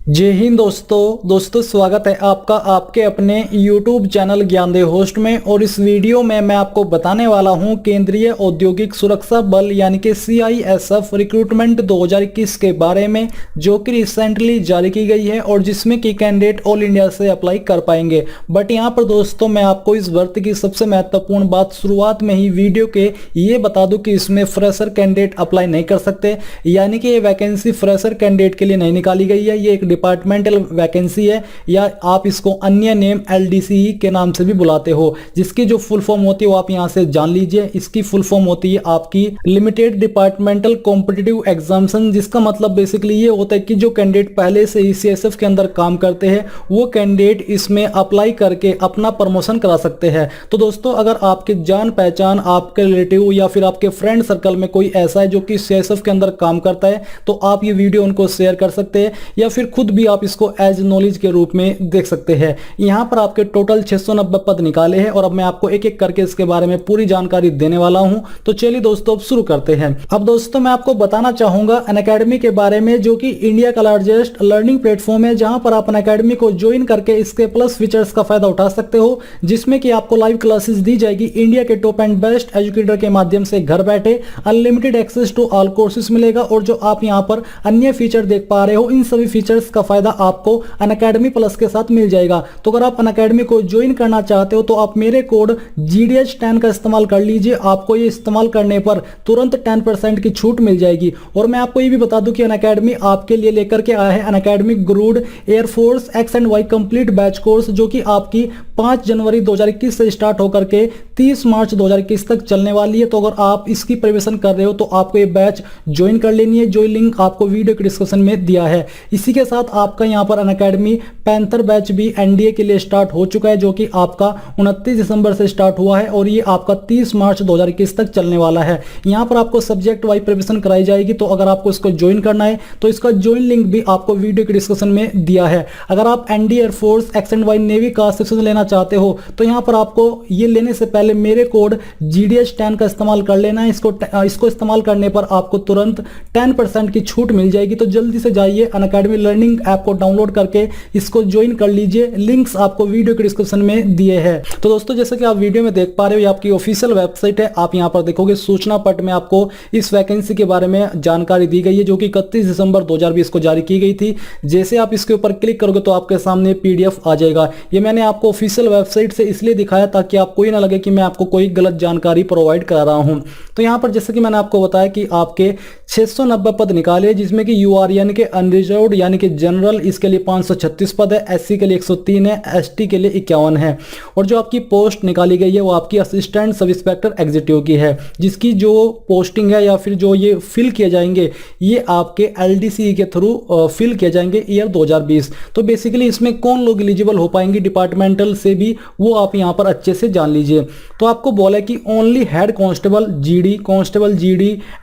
जय हिंद दोस्तों स्वागत है आपका आपके अपने YouTube चैनल ज्ञानदेव होस्ट में। और इस वीडियो में मैं आपको बताने वाला हूं केंद्रीय औद्योगिक सुरक्षा बल यानी कि CISF रिक्रूटमेंट 2021 के बारे में, जो कि रिसेंटली जारी की गई है और जिसमें कि कैंडिडेट ऑल इंडिया से अप्लाई कर पाएंगे। बट यहां पर दोस्तों मैं आपको इस भर्ती की सबसे महत्वपूर्ण बात शुरुआत में ही वीडियो के ये बता दूं कि इसमें फ्रेशर कैंडिडेट अप्लाई नहीं कर सकते, यानी कि ये वैकेंसी फ्रेशर कैंडिडेट के लिए नहीं निकाली गई है। ये एक डिपार्टमेंटल वैकेंसी है, या आप इसको अन्य नेम LDCE के नाम से भी बुलाते हो, जिसकी जो फुल फॉर्म होती है वो आप यहां से जान लीजिए। इसकी फुल फॉर्म होती है आपकी लिमिटेड डिपार्टमेंटल कॉम्पिटिटिव एग्जामिनेशन, जिसका मतलब बेसिकली ये होता है कि जो कैंडिडेट पहले से ही CISF के अंदर काम करते हैं वो कैंडिडेट इसमें अप्लाई करके अपना प्रमोशन करा सकते हैं। तो दोस्तों अगर आपके जान पहचान, आपके रिलेटिव या फिर आपके फ्रेंड सर्कल में कोई ऐसा है जो कि CISF के अंदर काम करता है, तो आप ये वीडियो उनको शेयर कर सकते हैं, या फिर खुद भी आप इसको एज नॉलेज के रूप में देख सकते हैं। यहां पर आपके टोटल 690 पद निकाले हैं और अब मैं आपको एक एक करके इसके बारे में पूरी जानकारी देने वाला हूं। तो चलिए दोस्तों अब शुरू करते हैं। अब दोस्तों मैं आपको बताना चाहूंगा अनअकैडमी के बारे में, जो कि इंडिया का लार्जेस्ट लर्निंग प्लेटफॉर्म है, जहां पर आप अनअकैडमी को ज्वाइन करके इसके प्लस फीचर्स का फायदा उठा सकते हो, जिसमें कि आपको लाइव क्लासेस दी जाएगी इंडिया के टॉप एंड बेस्ट एजुकेटर के माध्यम से घर बैठे। Unlimited access to all courses मिलेगा, और जो आप यहां पर अन्य फीचर देख पा रहे हो इन सभी फीचर्स का फायदा आपको अनअकैडमी प्लस के साथ मिल जाएगा। तो अगर आप अनअकैडमी को ज्वाइन करना चाहते हो तो आप मेरे कोड GDH10 का इस्तेमाल कर लीजिए। आपको ये इस्तेमाल करने पर तुरंत 10% की छूट मिल जाएगी। और मैं आपको ये भी बता दूं कि अनअकैडमी आपके लिए लेकर के आया है अनअकैडमी ग्रूड airforce X and Y complete batch course, जो कि आपकी 5 जनवरी 2021 से स्टार्ट होकर के 30 मार्च 2021 तक चलने वाली है। तो अगर आप इसकी प्रिपरेशन कर रहे हो तो आपको ये बैच ज्वाइन कर लेनी है, जो लिंक आपको वीडियो के डिस्क्रिप्शन में दिया है। इसी के साथ आपका यहाँ पर अनअकैडमी पैंथर बैच भी NDA के लिए स्टार्ट हो चुका है, जो कि आपका 29 दिसंबर से स्टार्ट हुआ है और ये आपका 30 मार्च 2021 तक चलने वाला है। यहाँ पर आपको सब्जेक्ट वाइज प्रिपरेशन कराई जाएगी। तो अगर आपको इसको ज्वाइन करना है तो इसका ज्वाइन लिंक भी आपको वीडियो के डिस्क्रिप्शन में दिया है। अगर आप ND air force X and Y navy का सेक्शन लेना चाहते हो तो यहाँ पर आपको ये लेने से पहले मेरे कोड GDH10 का इस्तेमाल कर लेना है। इसको इस्तेमाल करने पर आपको तुरंत 10% की छूट मिल जाएगी। तो जल्दी से जाइए अनअकैडमी लर्निंग ऐप को डाउनलोड करके इसको ज्वाइन कर लीजिए। लिंक्स आपको वीडियो के डिस्क्रिप्शन में दिए हैं। तो दोस्तों जैसे कि आप वीडियो में देख पा रहे हो ये आपकी ऑफिशियल वेबसाइट है। आप यहां पर देखोगे सूचना पट में आपको इस वैकेंसी के बारे में जानकारी दी गई है, जो कि 31 दिसंबर 2020 को जारी की गई थी। जैसे आप इसके ऊपर क्लिक करोगे तो आपके सामने PDF आ जाएगा। ये मैंने आपको ऑफिशियल वेबसाइट से इसलिए दिखाया ताकि आपको ये ना लगे कि मैं आपको कोई गलत जानकारी प्रोवाइड करा रहा हूं। तो यहां पर जैसे कि मैंने आपको बताया कि आपके 690 पद निकाले, जिसमें कि UR यानी कि अनरिजर्व्ड यानी कि जनरल, इसके लिए 536 पद है, SC के लिए 103 है, ST के लिए 51 है। और जो आपकी पोस्ट निकाली गई है वो आपकी असिस्टेंट सब इंस्पेक्टर एग्जीक्यूटिव की है, जिसकी जो पोस्टिंग है या फिर जो ये फिल किए जाएंगे ये आपके LDCE के थ्रू फिल किए जाएंगे ईयर 2020। तो बेसिकली इसमें कौन लोग एलिजिबल हो पाएंगे डिपार्टमेंटल से भी, वो आप यहाँ पर अच्छे से जान लीजिए। तो आपको बोला कि only head constable GD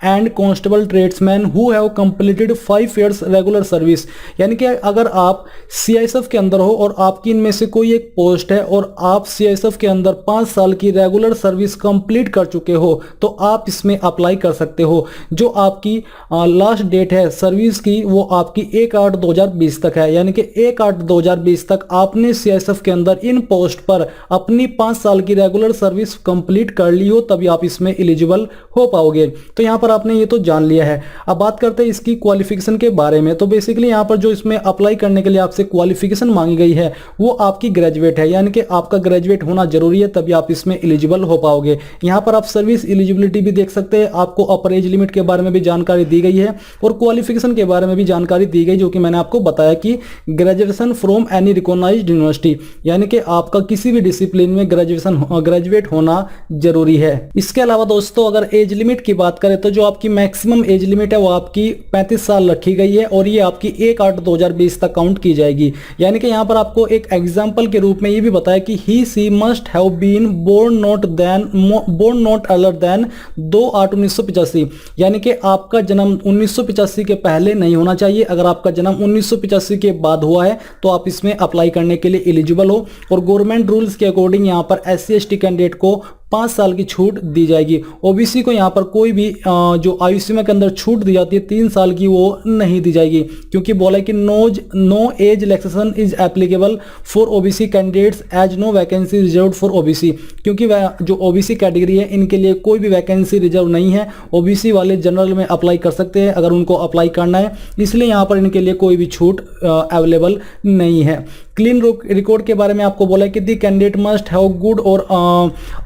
and constable tradesman who have completed 5 years regular service, यानी कि अगर आप CISF के अंदर हो और आपकी इनमें से कोई एक पोस्ट है और आप CISF के अंदर 5 साल की रेगुलर सर्विस कंप्लीट कर चुके हो तो आप इसमें अप्लाई कर सकते हो। जो आपकी लास्ट डेट है सर्विस की वो आपकी 1/8/2020 तक है, यानी कि 1/8/2020 तक आपने CISF के अंदर इन पोस्ट पर अपनी 5 साल की रेगुलर सर्विस कंप्लीट कर ली हो, तभी आप इसमें एलिजिबल हो पाओगे। तो यहाँ पर आपने ये तो जान लिया है। अब बात करते हैं इसकी क्वालिफिकेशन के बारे में। तो बेसिकली यहाँ पर जो इसमें अप्लाई करने के लिए आपसे क्वालिफिकेशन मांगी गई है वो आपकी ग्रेजुएट है, यानी कि आपका ग्रेजुएट होना जरूरी है, तभी आप इसमें एलिजिबल हो पाओगे। यहाँ पर आप सर्विस एलिजिबिलिटी भी देख सकते हैं। आपको अपर एज लिमिट के बारे में भी जानकारी दी गई है और क्वालिफिकेशन के बारे में भी जानकारी दी गई, जो कि मैंने आपको बताया कि graduation from any recognised university, यानी कि आपका किसी भी डिसिप्लिन में ग्रेजुएट होना जरूरी है। इसके अलावा दोस्तों अगर एज लिमिट की बात करें तो जो आपकी मैक्सिमम एज लिमिट है वो आपकी 35 साल रखी गई है और ये आपकी 1/8/2020 तक काउंट की जाएगी। यानी कि यहाँ पर आपको एक एग्जांपल के रूप में ये भी बताया कि he she must have been born not earlier than 2/8/1985, यानी कि आपका जन्म 1985 के पहले नहीं होना चाहिए। अगर आपका जन्म 1985 के बाद हुआ है तो आप इसमें अप्लाई करने के लिए एलिजिबल हो। और गवर्नमेंट रूल्स के अकॉर्डिंग यहाँ पर SC ST कैंडिडेट को 5 साल की छूट दी जाएगी। ओबीसी को यहाँ पर कोई भी जो आयु सीमा के अंदर छूट दी जाती है 3 साल की, वो नहीं दी जाएगी, क्योंकि बोला है कि no age relaxation is applicable for OBC candidates as no vacancy reserve for OBC, क्योंकि जो ओबीसी कैटेगरी है इनके लिए कोई भी वैकेंसी रिजर्व नहीं है। ओबीसी वाले जनरल में अप्लाई कर सकते हैं अगर उनको अप्लाई करना है, इसलिए यहाँ पर इनके लिए कोई भी छूट अवेलेबल नहीं है। क्लीन रिकॉर्ड के बारे में आपको बोला है कि the candidate must have good और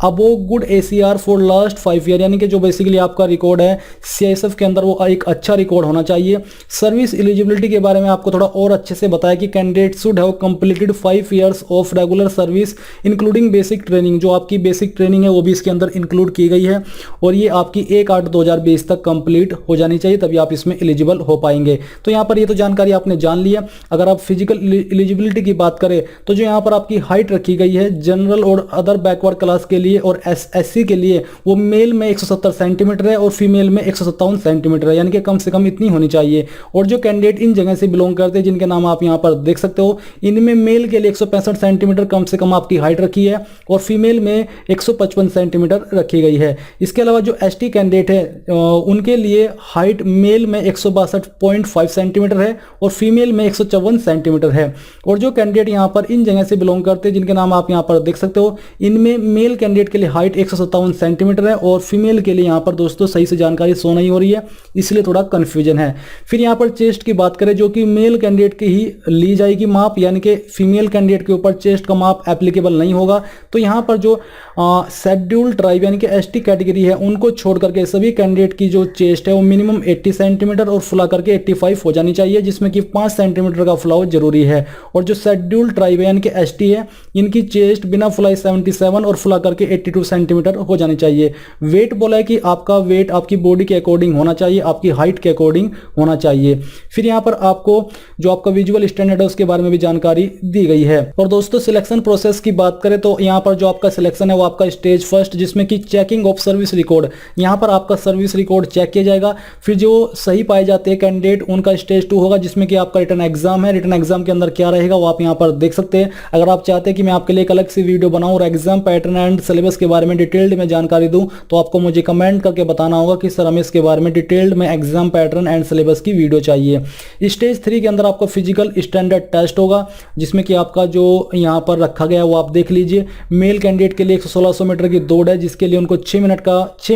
above good ACR for last 5 year, यानी कि जो बेसिकली आपका रिकॉर्ड है सीआईएसएफ के अंदर वो एक अच्छा रिकॉर्ड होना चाहिए। सर्विस एलिजिबिलिटी के बारे में आपको थोड़ा और अच्छे से बताया कि candidate should have completed 5 years of regular service including basic training, जो आपकी बेसिक ट्रेनिंग है वो भी इसके अंदर इंक्लूड की गई है और ये आपकी 1/8/2020 तक कंप्लीट हो जानी चाहिए, तभी आप इसमें एलिजिबल हो पाएंगे। तो यहाँ पर ये तो जानकारी आपने जान लिया। अगर आप फिजिकल एलिजिबिलिटी की बात करें तो जो यहाँ पर आपकी हाइट रखी गई है जनरल और अदर बैकवर्ड क्लास के लिए और एससी के लिए, वो मेल में 170 सेंटीमीटर है और फीमेल में 157 सेंटीमीटर है, यानी कि कम से कम इतनी होनी चाहिए। और जो कैंडिडेट इन जगह से बिलोंग करते हैं जिनके नाम आप यहाँ पर देख सकते हो, इनमें मेल के लिए 165 सेंटीमीटर कम से कम आपकी हाइट रखी है और फीमेल में 155 सेंटीमीटर रखी गई है। इसके अलावा जो एसटी कैंडिडेट है उनके लिए हाइट मेल में 162.5 सेंटीमीटर है और फीमेल में 154 सेंटीमीटर है। और जो कैंडिडेट यहाँ पर इन जगह से बिलोंग करते हैं जिनके नाम आप यहाँ पर देख सकते हो, इनमें मेल कैंडिडेट के लिए हाइट 157 सेंटीमीटर है और फीमेल के लिए यहाँ पर दोस्तों सही से जानकारी शो नहीं हो रही है, इसलिए थोड़ा कंफ्यूजन है। फिर यहाँ पर चेस्ट की बात करें जो कि मेल कैंडिडेट की ही ली जाएगी माप, यानी कि फीमेल कैंडिडेट के ऊपर चेस्ट का माप एप्लीकेबल नहीं होगा। तो यहाँ पर जो शेड्यूल्ड ट्राइब यानी कि एसटी कैटेगरी है उनको छोड़ करके सभी कैंडिडेट की जो चेस्ट है वो मिनिमम 80 सेंटीमीटर और फुला करके 85 हो जानी चाहिए, जिसमें कि 5 सेंटीमीटर का फुलाव जरूरी है। और जो शेड्यूल्ड ट्राइब है यानी कि एसटी है, इनकी चेस्ट बिना फुलाई 77 और फुला करके 82 सेंटीमीटर हो जानी चाहिए। वेट बोला है कि आपका वेट आपकी बॉडी के अकॉर्डिंग होना चाहिए, आपकी हाइट के अकॉर्डिंग होना चाहिए। फिर यहाँ पर आपको जो आपका विजुअल स्टैंडर्ड है उसके बारे में भी जानकारी दी गई है। और दोस्तों सिलेक्शन प्रोसेस की बात करें तो यहाँ पर जो आपका सिलेक्शन है वो आपका स्टेज फर्स्ट, जिसमें कि चेकिंग ऑफ सर्विस रिकॉर्ड, यहाँ पर आपका सर्विस रिकॉर्ड चेक किया जाएगा। फिर जो सही पाए जाते हैं कैंडिडेट उनका स्टेज 2 होगा, जिसमें कि आपका रिटन एग्जाम है। रिटन एग्जाम के अंदर क्या रहेगा वो आप यहाँ पर देख सकते हैं। अगर आप चाहते हैं कि मैं आपके लिए एक अलग से वीडियो बनाऊं और एग्जाम पैटर्न एंड सिलेबस के बारे में डिटेल्ड में जानकारी दूं, तो आपको मुझे कमेंट करके बताना होगा कि सर हमें इसके बारे में डिटेल्ड में एग्जाम पैटर्न एंड सिलेबस की वीडियो चाहिए। स्टेज 3 के अंदर आपका फिजिकल स्टैंडर्ड टेस्ट होगा, जिसमें कि आपका जो यहाँ पर रखा गया है वो आप देख लीजिए। मेल कैंडिडेट के लिए 1600 मीटर की दौड़ है, जिसके लिए उनको 6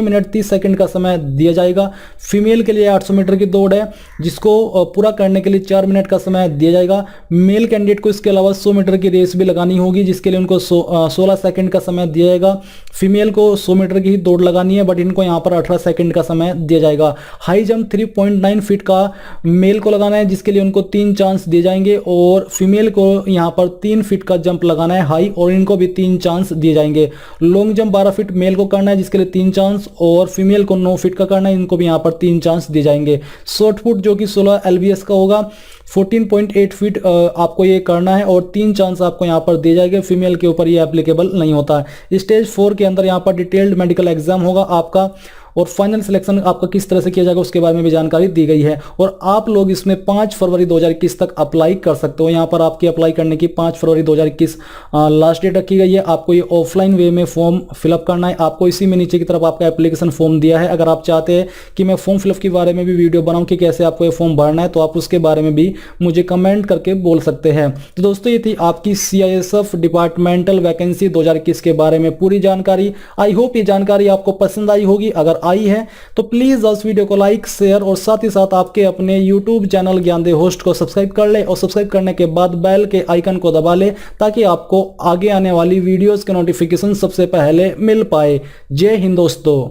मिनट 30 सेकंड का समय दिया जाएगा। फीमेल के लिए 800 मीटर की दौड़ है, जिसको पूरा करने के लिए 4 मिनट का समय दिया जाएगा। मेल कैंडिडेट को इसके अलावा 100 मीटर की रेस भी लगानी होगी, जिसके लिए उनको 16 सेकंड का समय दिया जाएगा। फीमेल को 100 मीटर की ही दौड़ लगानी है, बट इनको यहाँ पर 18 सेकंड का समय दिया जाएगा। हाई जंप 3.9 फीट का मेल को लगाना है, जिसके लिए उनको 3 चांस दिए जाएंगे और फीमेल को यहाँ पर 3 फीट का जंप लगाना है हाई, और इनको भी 3 चांस दिए जाएंगे। लॉन्ग जंप 12 फीट मेल को करना है, जिसके लिए 3 चांस, और फीमेल को 9 फीट का करना है, इनको भी यहाँ पर 3 चांस दिए जाएंगे। शॉर्ट पुट जो कि 16 LBS का होगा, 14.8 फीट आपको ये करना है और 3 चांस आपको यहाँ पर दिए जाएंगे। फीमेल के ऊपर ये एप्लीकेबल नहीं होता है। स्टेज 4 के अंदर यहाँ पर डिटेल्ड मेडिकल एग्जाम होगा आपका, और फाइनल सिलेक्शन आपका किस तरह से किया जाएगा उसके बारे में भी जानकारी दी गई है। और आप लोग इसमें 5 फरवरी 2021 तक अप्लाई कर सकते हो। यहाँ पर आपकी अप्लाई करने की 5 फरवरी 2021 लास्ट डेट रखी गई है। आपको ये ऑफलाइन वे में फॉर्म फिलअप करना है। आपको इसी में नीचे की तरफ आपका एप्लीकेशन फॉर्म दिया है। अगर आप चाहते हैं कि मैं फॉर्म फिलअप के बारे में भी वीडियो बनाऊं कि कैसे आपको ये फॉर्म भरना है, तो आप उसके बारे में भी मुझे कमेंट करके बोल सकते हैं। तो दोस्तों ये थी आपकी CISF डिपार्टमेंटल वैकेंसी 2021 के बारे में पूरी जानकारी। आई होप ये जानकारी आपको पसंद आई होगी। अगर आई है तो प्लीज उस वीडियो को लाइक, शेयर और साथ ही साथ आपके अपने YouTube चैनल ज्ञानदेव होस्ट को सब्सक्राइब कर ले, और सब्सक्राइब करने के बाद बेल के आइकन को दबा ले, ताकि आपको आगे आने वाली वीडियोस के नोटिफिकेशन सबसे पहले मिल पाए। जय हिंद दोस्तों।